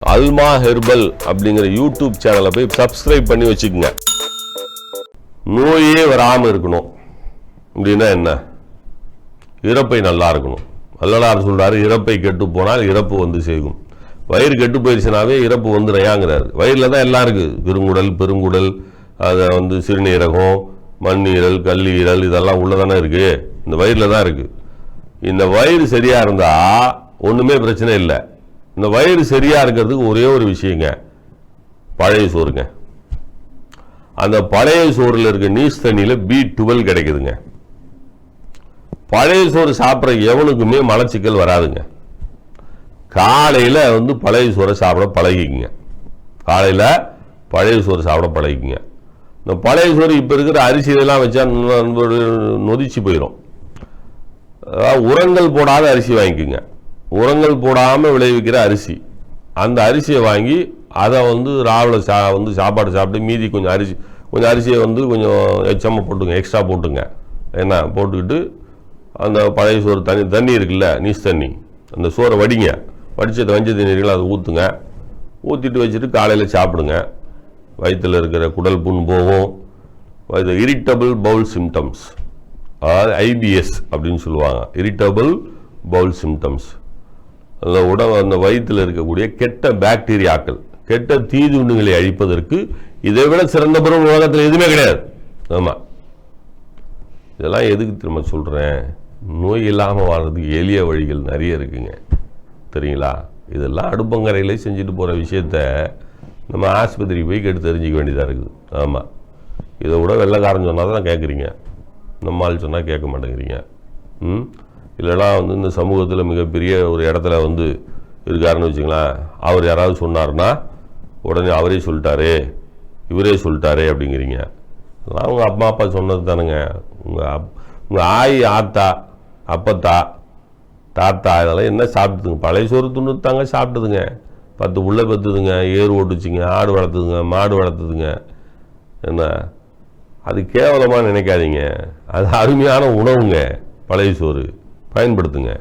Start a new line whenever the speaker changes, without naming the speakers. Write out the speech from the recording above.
அல்மா herbal அப்படிங்கிற YouTube சேனலை போய் சப்ஸ்கிரைப் பண்ணி வச்சுக்கோங்க. நோயே வராமல் இருக்கணும் அப்படின்னா என்ன? இறப்பை நல்லா இருக்கணும். வள்ளலார் சொல்றாரு, இறப்பை கெட்டு போனால் இறப்பு வந்து சேரும். வயிறு கெட்டு போயிடுச்சுனாவே இறப்பு வந்து நயாங்கிறாரு. வயிறில் தான் எல்லாம் இருக்குது. பெருங்குடல், பெருங்குடல், அதை சிறுநீரகம், மண்ணீரல், கல்லீரல், இதெல்லாம் உள்ளதானே இருக்குது. இந்த வயிறில் தான் இருக்குது. இந்த வயிறு சரியாக இருந்தால் ஒன்றுமே பிரச்சனை இல்லை. இந்த வயிறு சரியாக இருக்கிறதுக்கு ஒரே ஒரு விஷயங்க, பழைய சோறுங்க. அந்த பழைய சோறில் இருக்க நீஸ் தண்ணியில் B12 கிடைக்குதுங்க. பழைய சோறு சாப்பிட்ற எவனுக்குமே மலச்சிக்கல் வராதுங்க. காலையில் பழைய சோறை சாப்பிட பழகிக்குங்க. காலையில் பழைய சோறு சாப்பிட பழகிக்குங்க. இந்த பழைய சோறு இப்போ இருக்கிற அரிசியெல்லாம் வச்சா நொதிச்சு போயிடும். உரங்கள் போடாத அரிசி வாங்கிக்குங்க. உரங்கள் போடாமல் விளைவிக்கிற அரிசி, அந்த அரிசியை வாங்கி அதை ராவில் சாப்பாடு சாப்பிட்டு மீதி கொஞ்சம் அரிசியை கொஞ்சம் எச்சமாக போட்டுங்க, எக்ஸ்ட்ரா போட்டுங்க. என்ன போட்டுக்கிட்டு அந்த பழைய சோறு தண்ணி இருக்குல்ல, நீஸ் தண்ணி, அந்த சோறை வடிங்க. வடிச்சது வஞ்ச தண்ணீர்கள் அதை ஊற்றுங்க. ஊற்றிட்டு வச்சுட்டு காலையில் சாப்பிடுங்க. வயிற்றில் இருக்கிற குடல் புண் போகும். இரிட்டபிள் பவுல் சிம்டம்ஸ், அதாவது IBS அப்படின்னு சொல்லுவாங்க. இரிட்டபிள் பவுல் சிம்டம்ஸ், அந்த வயிற்றில் இருக்கக்கூடிய கெட்ட பாக்டீரியாக்கள், கெட்ட தீதுண்ணுகளை அழிப்பதற்கு இதை விட சிறந்த பொருள் உலகத்தில் எதுவுமே கிடையாது. ஆமாம், இதெல்லாம் எதுக்கு திரும்ப சொல்கிறேன்? நோய் இல்லாமல் வாழ்றதுக்கு எளிய வழிகள் நிறைய இருக்குங்க, தெரியுங்களா? இதெல்லாம் அடுப்பங்கரையிலே செஞ்சுட்டு போகிற விஷயத்த நம்ம ஆஸ்பத்திரி போய் கேட்டு தெரிஞ்சிக்க வேண்டியதாக இருக்குது. ஆமாம், இதை விட வெள்ளைக்காரன் சொன்னால் தான் கேட்குறீங்க, நம்மால் சொன்னால் கேட்க மாட்டேங்கிறீங்க. இல்லைனா இந்த சமூகத்தில் மிகப்பெரிய ஒரு இடத்துல இருக்காருன்னு வச்சுங்களேன், அவர் யாராவது சொன்னார்னா உடனே அவரே சொல்லிட்டாரு, இவரே சொல்லிட்டாரு அப்படிங்கிறீங்க. அதெல்லாம் உங்கள் அம்மா அப்பா சொன்னது தானுங்க. உங்கள் ஆய், ஆத்தா, அப்பத்தா, தாத்தா இதெல்லாம் என்ன சாப்பிட்டுதுங்க? பழைய சோறு துண்ணுத்தாங்க சாப்பிட்டுதுங்க. 10 புள்ள பெற்றுதுங்க, ஏறு ஓட்டுச்சுங்க, ஆடு வளர்த்துதுங்க, மாடு வளர்த்துதுங்க. என்ன, அது கேவலமாக நினைக்காதீங்க. அது அருமையான உணவுங்க. பழைய சோறு பயன்படுத்துங்க.